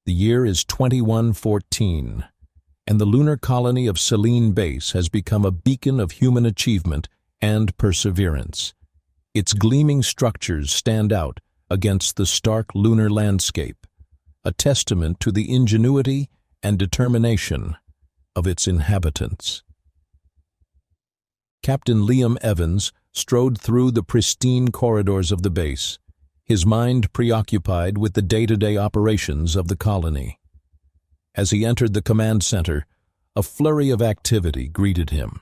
The year is 2114, and the lunar colony of Selene Base has become a beacon of human achievement and perseverance. Its gleaming structures stand out against the stark lunar landscape, a testament to the ingenuity and determination of its inhabitants. Captain Liam Evans strode through the pristine corridors of the base, his mind preoccupied with the day-to-day operations of the colony. As he entered the command center, a flurry of activity greeted him.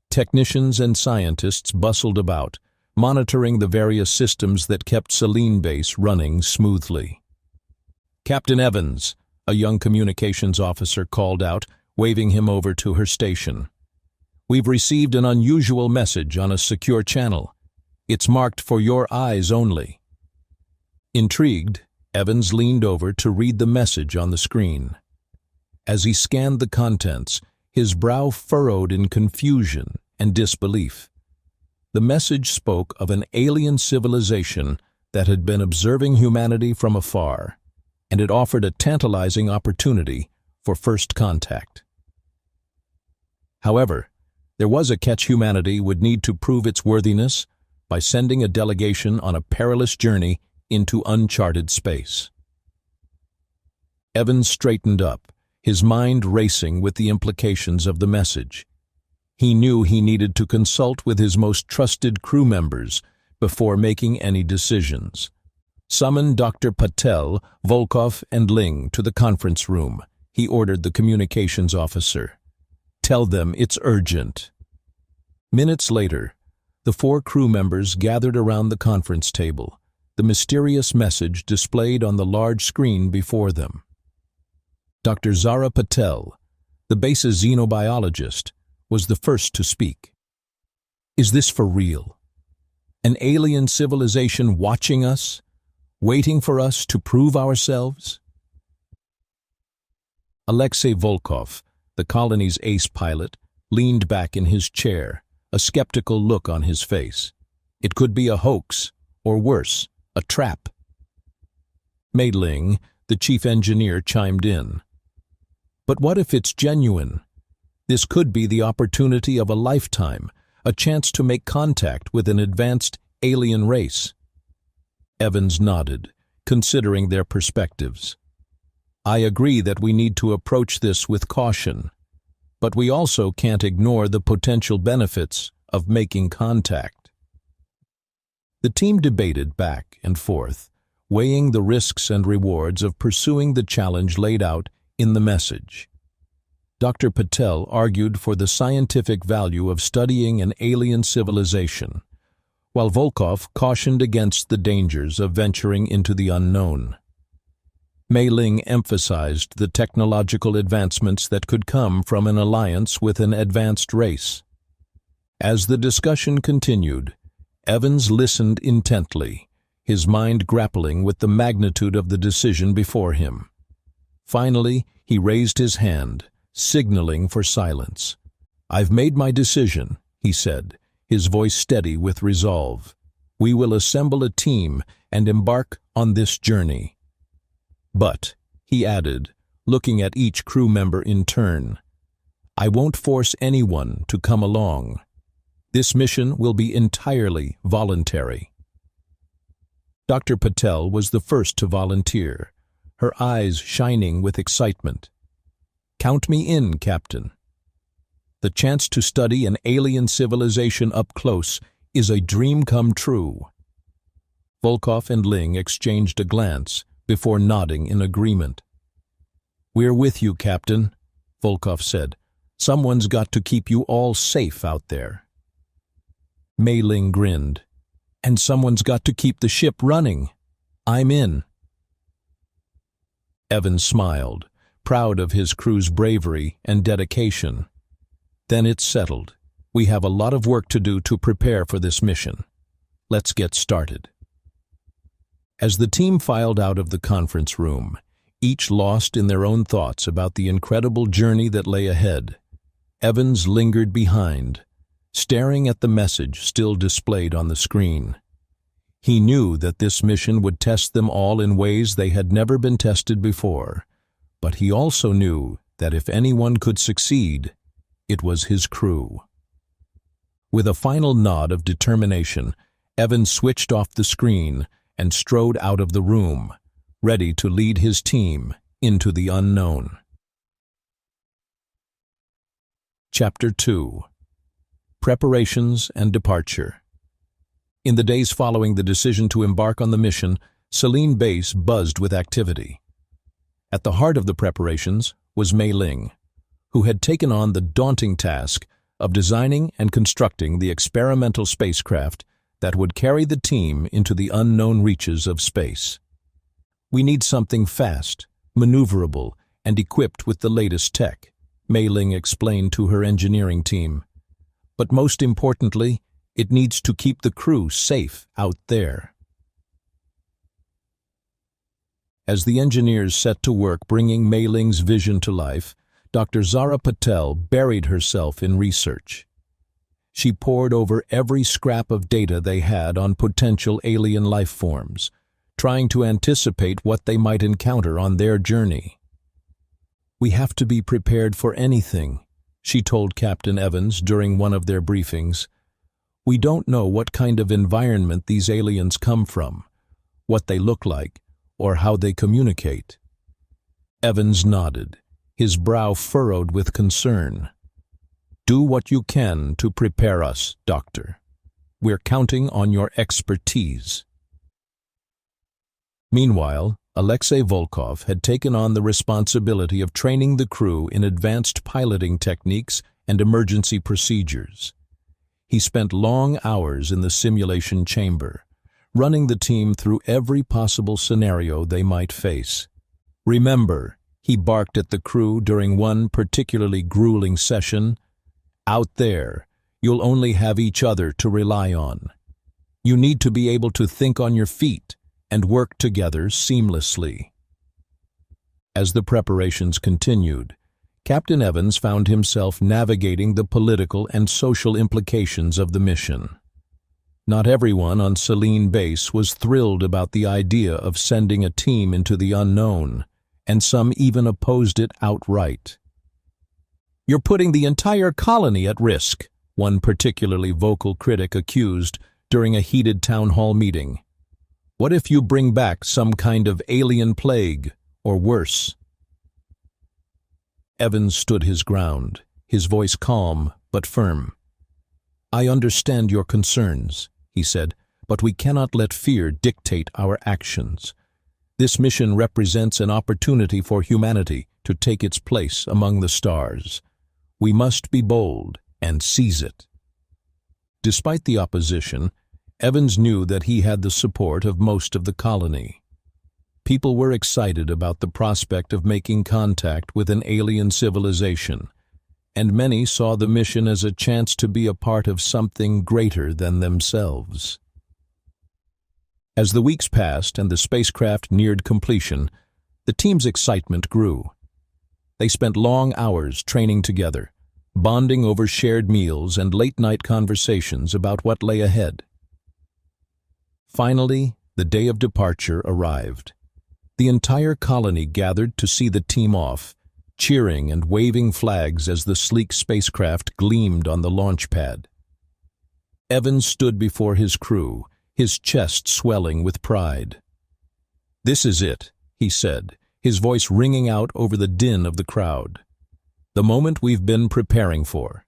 Technicians and scientists bustled about, monitoring the various systems that kept Selene Base running smoothly. "Captain Evans," a young communications officer called out, waving him over to her station. "We've received an unusual message on a secure channel. It's marked for your eyes only." Intrigued, Evans leaned over to read the message on the screen. As he scanned the contents, his brow furrowed in confusion and disbelief. The message spoke of an alien civilization that had been observing humanity from afar, and it offered a tantalizing opportunity for first contact. However, there was a catch: humanity would need to prove its worthiness by sending a delegation on a perilous journey into uncharted space. Evans straightened up, his mind racing with the implications of the message. He knew he needed to consult with his most trusted crew members before making any decisions. "Summon Dr. Patel, Volkov, and Ling to the conference room," he ordered the communications officer. "Tell them it's urgent." Minutes later, the 4 crew members gathered around the conference table, the mysterious message displayed on the large screen before them. Dr. Zara Patel, the base's xenobiologist, was the first to speak. "Is this for real? An alien civilization watching us, waiting for us to prove ourselves?" Alexei Volkov, the colony's ace pilot, leaned back in his chair, a skeptical look on his face. It could be a hoax, or worse, a trap. Mei Ling, the chief engineer, chimed in. "But what if it's genuine? This could be the opportunity of a lifetime, a chance to make contact with an advanced alien race." Evans nodded, considering their perspectives. "I agree that we need to approach this with caution, but we also can't ignore the potential benefits of making contact." The team debated back and forth, weighing the risks and rewards of pursuing the challenge laid out in the message. Dr. Patel argued for the scientific value of studying an alien civilization, while Volkov cautioned against the dangers of venturing into the unknown. Mei Ling emphasized the technological advancements that could come from an alliance with an advanced race. As the discussion continued, Evans listened intently, his mind grappling with the magnitude of the decision before him. Finally, he raised his hand, signaling for silence. "I've made my decision," he said, his voice steady with resolve. "We will assemble a team and embark on this journey." "But," he added, looking at each crew member in turn, "I won't force anyone to come along. This mission will be entirely voluntary." Dr. Patel was the first to volunteer, her eyes shining with excitement. "Count me in, Captain. The chance to study an alien civilization up close is a dream come true." Volkov and Ling exchanged a glance before nodding in agreement. "We're with you, Captain," Volkov said. "Someone's got to keep you all safe out there." Mei Ling grinned. "And someone's got to keep the ship running. I'm in." Evans smiled, proud of his crew's bravery and dedication. "Then it's settled. We have a lot of work to do to prepare for this mission. Let's get started." As the team filed out of the conference room, each lost in their own thoughts about the incredible journey that lay ahead, Evans lingered behind, staring at the message still displayed on the screen. He knew that this mission would test them all in ways they had never been tested before, but he also knew that if anyone could succeed, it was his crew. With a final nod of determination, Evans switched off the screen and strode out of the room, ready to lead his team into the unknown. Chapter 2. Preparations and Departure. In the days following the decision to embark on the mission, Selene Base buzzed with activity. At the heart of the preparations was Mei Ling, who had taken on the daunting task of designing and constructing the experimental spacecraft that would carry the team into the unknown reaches of space. "We need something fast, maneuverable, and equipped with the latest tech," Mei Ling explained to her engineering team. "But most importantly, it needs to keep the crew safe out there." As the engineers set to work bringing Mei Ling's vision to life, Dr. Zara Patel buried herself in research. She pored over every scrap of data they had on potential alien life forms, trying to anticipate what they might encounter on their journey. "We have to be prepared for anything," she told Captain Evans during one of their briefings. "We don't know what kind of environment these aliens come from, what they look like, or how they communicate." Evans nodded, his brow furrowed with concern. "Do what you can to prepare us, Doctor. We're counting on your expertise." Meanwhile, Alexei Volkov had taken on the responsibility of training the crew in advanced piloting techniques and emergency procedures. He spent long hours in the simulation chamber, running the team through every possible scenario they might face. "Remember," he barked at the crew during one particularly grueling session, "out there, you'll only have each other to rely on. You need to be able to think on your feet and work together seamlessly." As the preparations continued, Captain Evans found himself navigating the political and social implications of the mission. Not everyone on Selene Base was thrilled about the idea of sending a team into the unknown, and some even opposed it outright. "You're putting the entire colony at risk," one particularly vocal critic accused during a heated town hall meeting. "What if you bring back some kind of alien plague, or worse?" Evans stood his ground, his voice calm but firm. "I understand your concerns," he said, "but we cannot let fear dictate our actions. This mission represents an opportunity for humanity to take its place among the stars. We must be bold and seize it." Despite the opposition, Evans knew that he had the support of most of the colony. People were excited about the prospect of making contact with an alien civilization, and many saw the mission as a chance to be a part of something greater than themselves. As the weeks passed and the spacecraft neared completion, the team's excitement grew. They spent long hours training together, bonding over shared meals and late-night conversations about what lay ahead. Finally, the day of departure arrived. The entire colony gathered to see the team off, cheering and waving flags as the sleek spacecraft gleamed on the launch pad. Evans stood before his crew, his chest swelling with pride. "This is it," he said, his voice ringing out over the din of the crowd. "The moment we've been preparing for.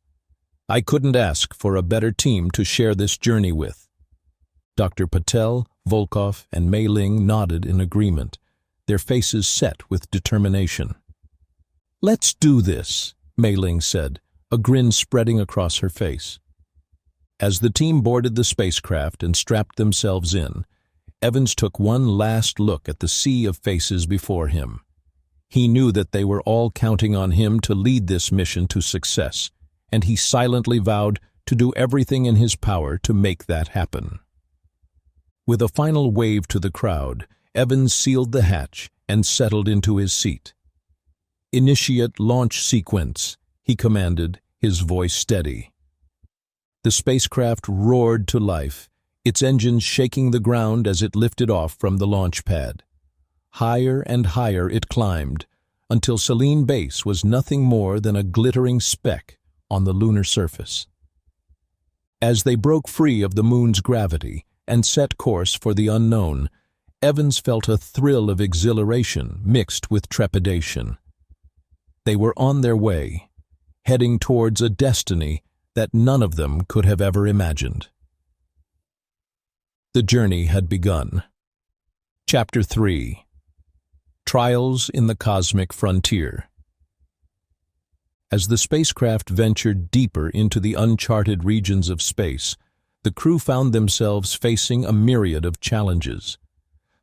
I couldn't ask for a better team to share this journey with." Dr. Patel, Volkov, and Mei Ling nodded in agreement, their faces set with determination. "Let's do this," Mei Ling said, a grin spreading across her face. As the team boarded the spacecraft and strapped themselves in, Evans took one last look at the sea of faces before him. He knew that they were all counting on him to lead this mission to success, and he silently vowed to do everything in his power to make that happen. With a final wave to the crowd, Evans sealed the hatch and settled into his seat. "Initiate launch sequence," he commanded, his voice steady. The spacecraft roared to life, its engines shaking the ground as it lifted off from the launch pad. Higher and higher it climbed, until Selene Base was nothing more than a glittering speck on the lunar surface. As they broke free of the moon's gravity and set course for the unknown, Evans felt a thrill of exhilaration mixed with trepidation. They were on their way, heading towards a destiny that none of them could have ever imagined. The journey had begun. Chapter 3: Trials in the Cosmic Frontier. As the spacecraft ventured deeper into the uncharted regions of space, the crew found themselves facing a myriad of challenges.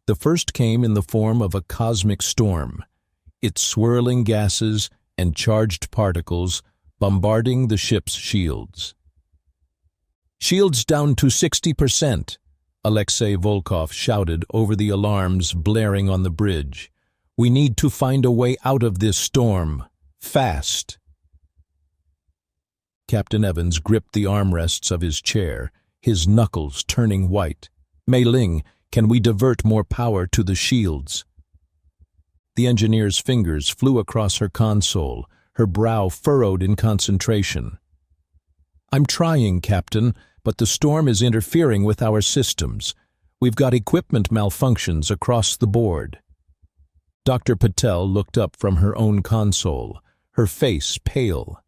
The first came in the form of a cosmic storm, its swirling gases and charged particles bombarding the ship's shields. "Shields down to 60%, Alexei Volkov shouted over the alarms blaring on the bridge. "We need to find a way out of this storm, fast." Captain Evans gripped the armrests of his chair, his knuckles turning white. "Mei Ling, can we divert more power to the shields?" The engineer's fingers flew across her console, her brow furrowed in concentration. "I'm trying, Captain, but the storm is interfering with our systems. We've got equipment malfunctions across the board." Dr. Patel looked up from her own console, her face pale.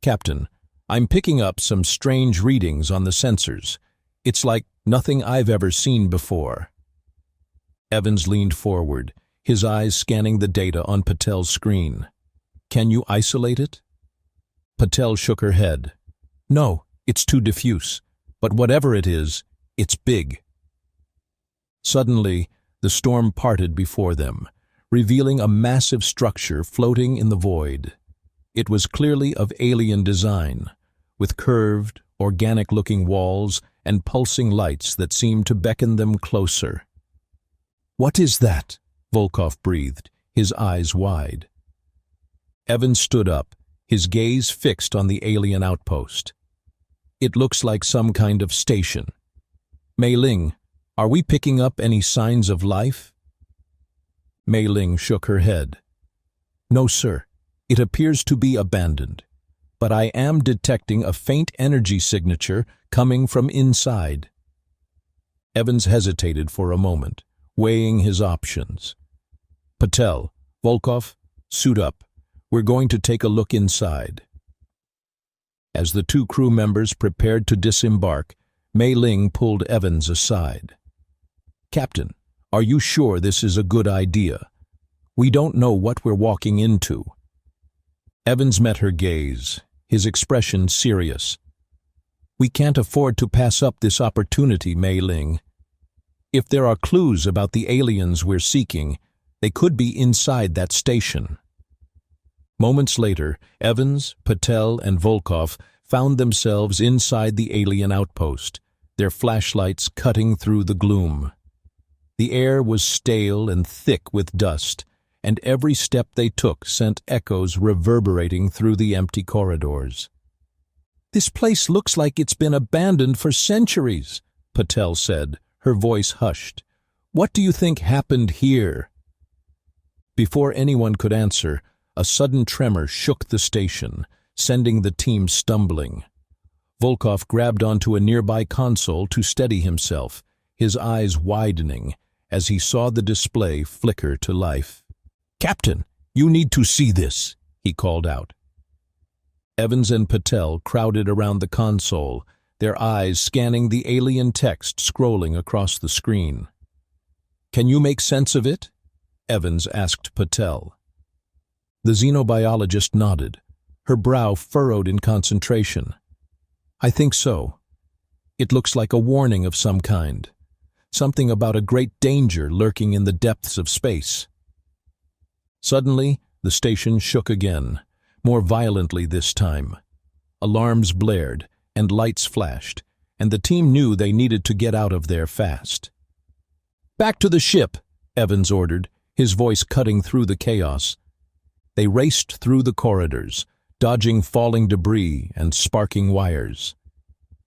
"Captain, I'm picking up some strange readings on the sensors. It's like nothing I've ever seen before." Evans leaned forward, his eyes scanning the data on Patel's screen. "Can you isolate it?" Patel shook her head. "No, it's too diffuse. But whatever it is, it's big." Suddenly, the storm parted before them, revealing a massive structure floating in the void. It was clearly of alien design, with curved, organic-looking walls and pulsing lights that seemed to beckon them closer. "What is that?" Volkov breathed, his eyes wide. Evans stood up, his gaze fixed on the alien outpost. "It looks like some kind of station. Mei Ling, are we picking up any signs of life?" Mei Ling shook her head. "No, sir. It appears to be abandoned. But I am detecting a faint energy signature coming from inside." Evans hesitated for a moment, weighing his options. "Patel, Volkov, suit up. We're going to take a look inside." As the two crew members prepared to disembark, Mei Ling pulled Evans aside. "Captain, are you sure this is a good idea? We don't know what we're walking into." Evans met her gaze, his expression serious. "We can't afford to pass up this opportunity, Mei Ling. If there are clues about the aliens we're seeking, they could be inside that station." Moments later, Evans, Patel, and Volkov found themselves inside the alien outpost, their flashlights cutting through the gloom. The air was stale and thick with dust, and every step they took sent echoes reverberating through the empty corridors. "This place looks like it's been abandoned for centuries," Patel said, her voice hushed. "What do you think happened here?" Before anyone could answer, a sudden tremor shook the station, sending the team stumbling. Volkov grabbed onto a nearby console to steady himself, his eyes widening as he saw the display flicker to life. "Captain, you need to see this," he called out. Evans and Patel crowded around the console, their eyes scanning the alien text scrolling across the screen. "Can you make sense of it?" Evans asked Patel. The xenobiologist nodded, her brow furrowed in concentration. "I think so. It looks like a warning of some kind, something about a great danger lurking in the depths of space." Suddenly, the station shook again, more violently this time. Alarms blared, and lights flashed, and the team knew they needed to get out of there fast. "Back to the ship," Evans ordered, his voice cutting through the chaos. They raced through the corridors, dodging falling debris and sparking wires.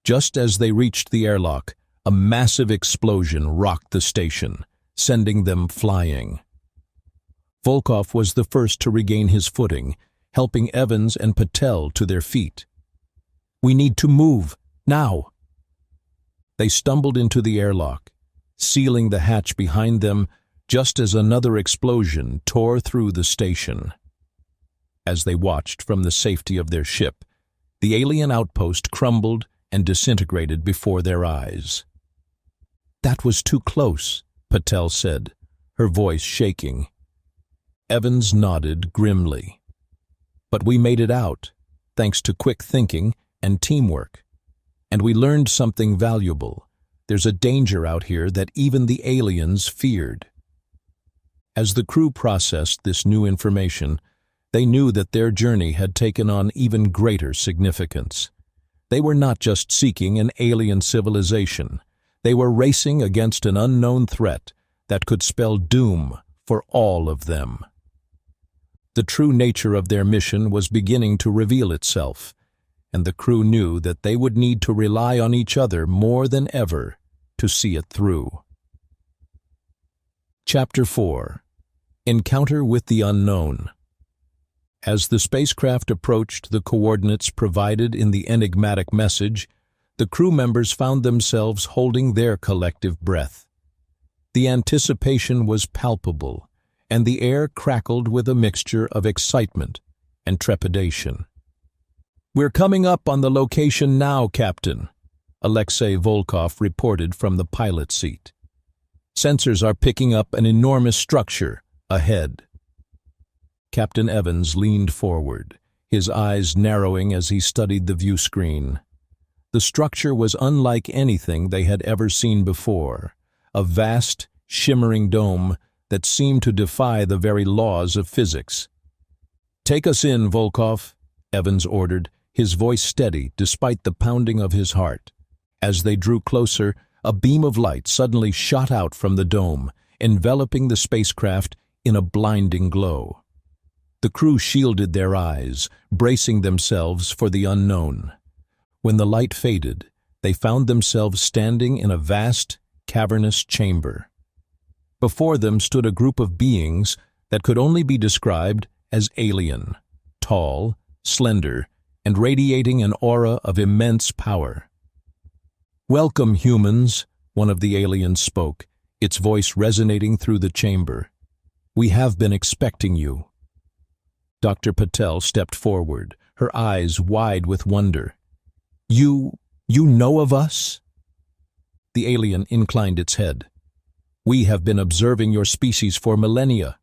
Just as they reached the airlock, A massive explosion rocked the station, sending them flying. Volkov was the first to regain his footing, helping Evans and Patel to their feet. "We need to move, now!" They stumbled into the airlock, sealing the hatch behind them just as another explosion tore through the station. As they watched from the safety of their ship, the alien outpost crumbled and disintegrated before their eyes. "That was too close," Patel said, her voice shaking. Evans nodded grimly. "But we made it out, thanks to quick thinking and teamwork. And we learned something valuable. There's a danger out here that even the aliens feared." As the crew processed this new information, they knew that their journey had taken on even greater significance. They were not just seeking an alien civilization. They were racing against an unknown threat that could spell doom for all of them. The true nature of their mission was beginning to reveal itself, and the crew knew that they would need to rely on each other more than ever to see it through. Chapter 4. Encounter with the Unknown. As the spacecraft approached the coordinates provided in the enigmatic message, the crew members found themselves holding their collective breath. The anticipation was palpable, and the air crackled with a mixture of excitement and trepidation. "We're coming up on the location now, Captain," Alexei Volkov reported from the pilot seat. "Sensors are picking up an enormous structure ahead." Captain Evans leaned forward, his eyes narrowing as he studied the view screen. The structure was unlike anything they had ever seen before, a vast, shimmering dome that seemed to defy the very laws of physics. "Take us in, Volkov," Evans ordered, his voice steady despite the pounding of his heart. As they drew closer, a beam of light suddenly shot out from the dome, enveloping the spacecraft in a blinding glow. The crew shielded their eyes, bracing themselves for the unknown. When the light faded, they found themselves standing in a vast, cavernous chamber. Before them stood a group of beings that could only be described as alien, tall, slender, and radiating an aura of immense power. "Welcome, humans," one of the aliens spoke, its voice resonating through the chamber. "We have been expecting you." Dr. Patel stepped forward, her eyes wide with wonder. You know of us?" The alien inclined its head. "We have been observing your species for millennia,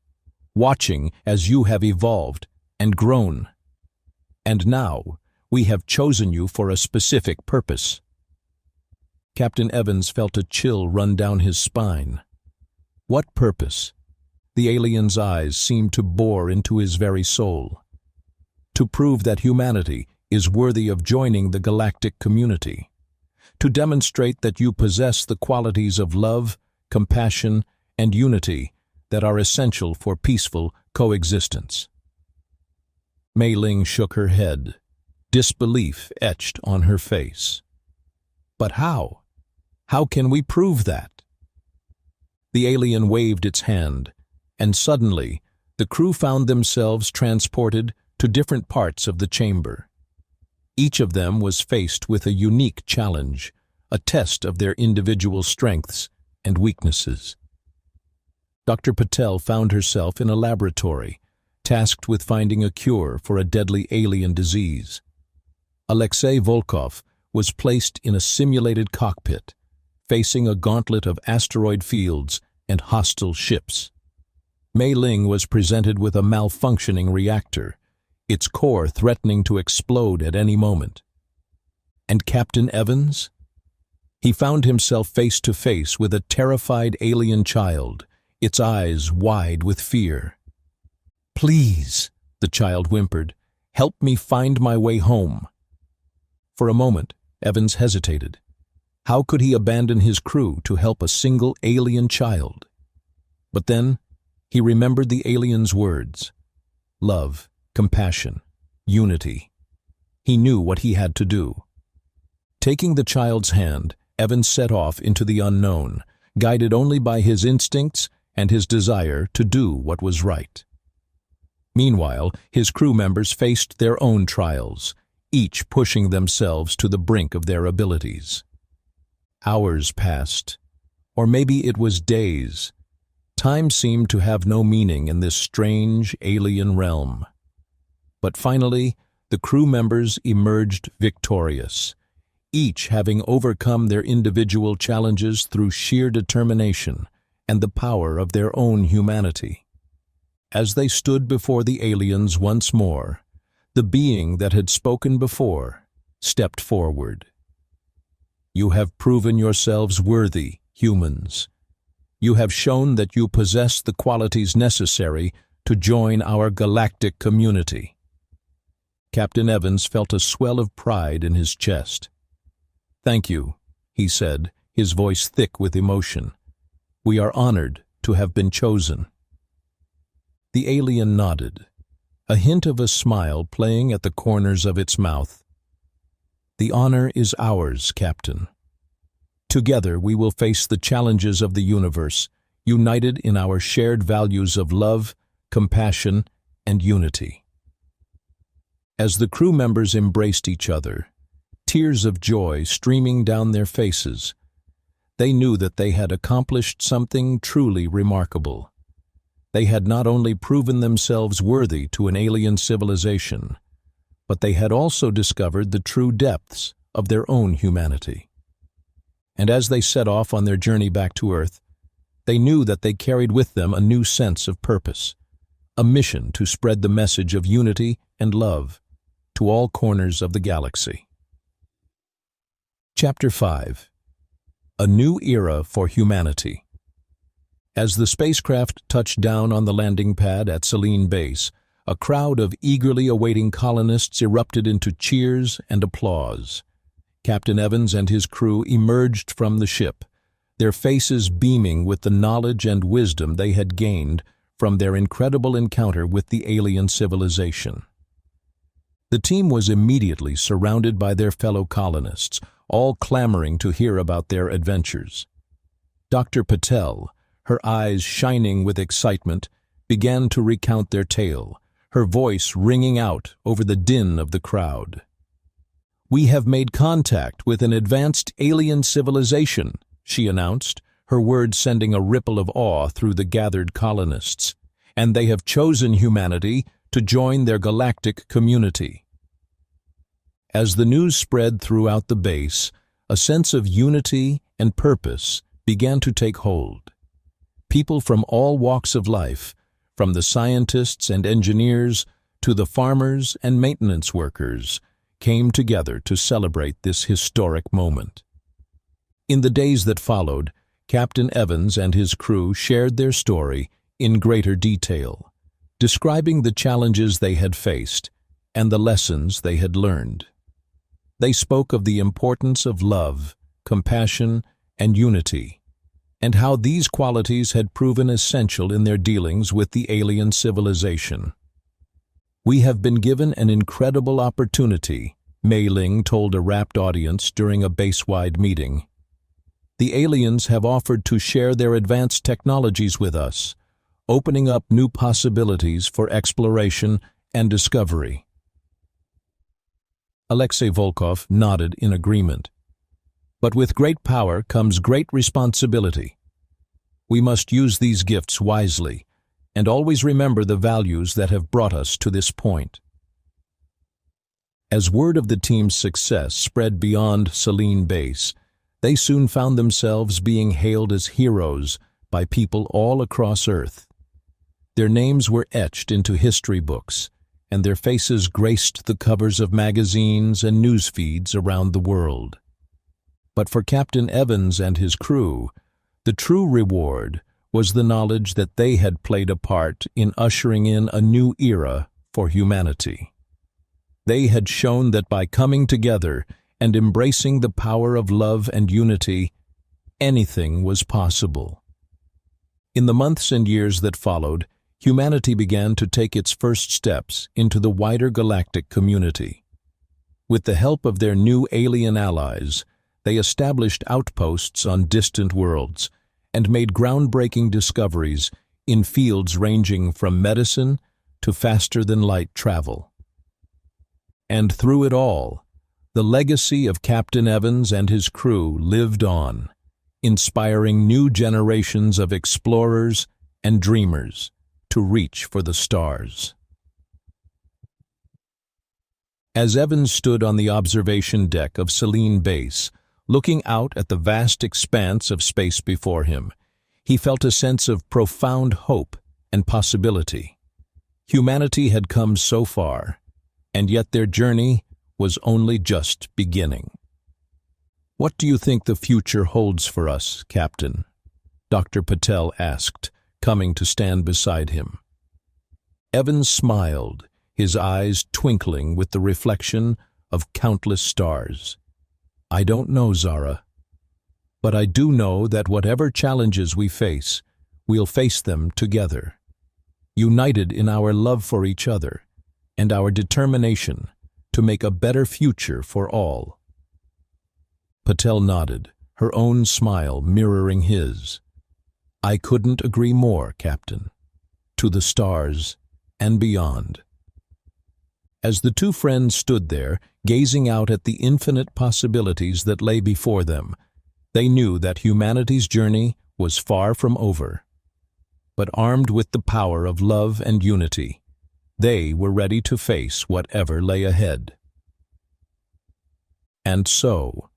watching as you have evolved and grown. And now, we have chosen you for a specific purpose." Captain Evans felt a chill run down his spine. What purpose? The alien's eyes seemed to bore into his very soul. "To prove that humanity is worthy of joining the galactic community. To demonstrate that you possess the qualities of love, compassion, and unity that are essential for peaceful coexistence." Mei Ling shook her head, disbelief etched on her face. "But how? How can we prove that?" The alien waved its hand, and suddenly the crew found themselves transported to different parts of the chamber. Each of them was faced with a unique challenge, a test of their individual strengths and weaknesses. Dr. Patel found herself in a laboratory, tasked with finding a cure for a deadly alien disease. Alexei Volkov was placed in a simulated cockpit, facing a gauntlet of asteroid fields and hostile ships. Mei Ling was presented with a malfunctioning reactor, its core threatening to explode at any moment. And Captain Evans? He found himself face to face with a terrified alien child, its eyes wide with fear. "Please," the child whimpered, "help me find my way home." For a moment, Evans hesitated. How could he abandon his crew to help a single alien child? But then, he remembered the alien's words. Love, compassion, unity. He knew what he had to do. Taking the child's hand, Evans set off into the unknown, guided only by his instincts and his desire to do what was right. Meanwhile, his crew members faced their own trials, each pushing themselves to the brink of their abilities. Hours passed, or maybe it was days. Time seemed to have no meaning in this strange, alien realm. But finally, the crew members emerged victorious, each having overcome their individual challenges through sheer determination and the power of their own humanity. As they stood before the aliens once more, the being that had spoken before stepped forward. "You have proven yourselves worthy, humans. You have shown that you possess the qualities necessary to join our galactic community." Captain Evans felt a swell of pride in his chest. "Thank you," he said, his voice thick with emotion. "We are honored to have been chosen." The alien nodded, a hint of a smile playing at the corners of its mouth. "The honor is ours, Captain. Together we will face the challenges of the universe, united in our shared values of love, compassion, and unity." As the crew members embraced each other, tears of joy streaming down their faces, they knew that they had accomplished something truly remarkable. They had not only proven themselves worthy to an alien civilization, but they had also discovered the true depths of their own humanity. And as they set off on their journey back to Earth, they knew that they carried with them a new sense of purpose, a mission to spread the message of unity and love to all corners of the galaxy. Chapter 5. A New Era for Humanity. As the spacecraft touched down on the landing pad at Selene Base, a crowd of eagerly awaiting colonists erupted into cheers and applause. Captain Evans and his crew emerged from the ship, their faces beaming with the knowledge and wisdom they had gained from their incredible encounter with the alien civilization. The team was immediately surrounded by their fellow colonists, all clamoring to hear about their adventures. Dr. Patel, her eyes shining with excitement, began to recount their tale, her voice ringing out over the din of the crowd. "We have made contact with an advanced alien civilization," she announced, her words sending a ripple of awe through the gathered colonists, "and they have chosen humanity to join their galactic community." As the news spread throughout the base, a sense of unity and purpose began to take hold. People from all walks of life, from the scientists and engineers to the farmers and maintenance workers, came together to celebrate this historic moment. In the days that followed, Captain Evans and his crew shared their story in greater detail, describing the challenges they had faced and the lessons they had learned. They spoke of the importance of love, compassion, and unity, and how these qualities had proven essential in their dealings with the alien civilization. "We have been given an incredible opportunity," Mei Ling told a rapt audience during a base-wide meeting. "The aliens have offered to share their advanced technologies with us, opening up new possibilities for exploration and discovery." Alexei Volkov nodded in agreement. "But with great power comes great responsibility. We must use these gifts wisely and always remember the values that have brought us to this point." As word of the team's success spread beyond Selene Base, they soon found themselves being hailed as heroes by people all across Earth. Their names were etched into history books, and their faces graced the covers of magazines and news feeds around the world. But for Captain Evans and his crew, the true reward was the knowledge that they had played a part in ushering in a new era for humanity. They had shown that by coming together and embracing the power of love and unity, anything was possible. In the months and years that followed, humanity began to take its first steps into the wider galactic community. With the help of their new alien allies, They established outposts on distant worlds and made groundbreaking discoveries in fields ranging from medicine to faster-than-light travel. And through it all, the legacy of Captain Evans and his crew lived on, inspiring new generations of explorers and dreamers to reach for the stars. As Evans stood on the observation deck of Selene Base, looking out at the vast expanse of space before him, he felt a sense of profound hope and possibility. Humanity had come so far, and yet their journey was only just beginning. "What do you think the future holds for us, Captain?" Dr. Patel asked, coming to stand beside him. Evans smiled, his eyes twinkling with the reflection of countless stars. "I don't know, Zara. But I do know that whatever challenges we face, we'll face them together, united in our love for each other and our determination to make a better future for all." Patel nodded, her own smile mirroring his. "I couldn't agree more, Captain. To the stars and beyond." As the two friends stood there, gazing out at the infinite possibilities that lay before them, they knew that humanity's journey was far from over. But armed with the power of love and unity, they were ready to face whatever lay ahead. And so,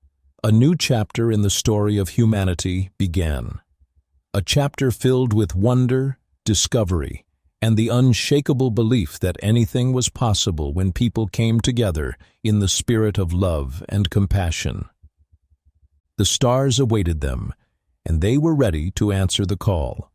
a new chapter in the story of humanity began. A chapter filled with wonder, discovery, and the unshakable belief that anything was possible when people came together in the spirit of love and compassion. The stars awaited them, and they were ready to answer the call.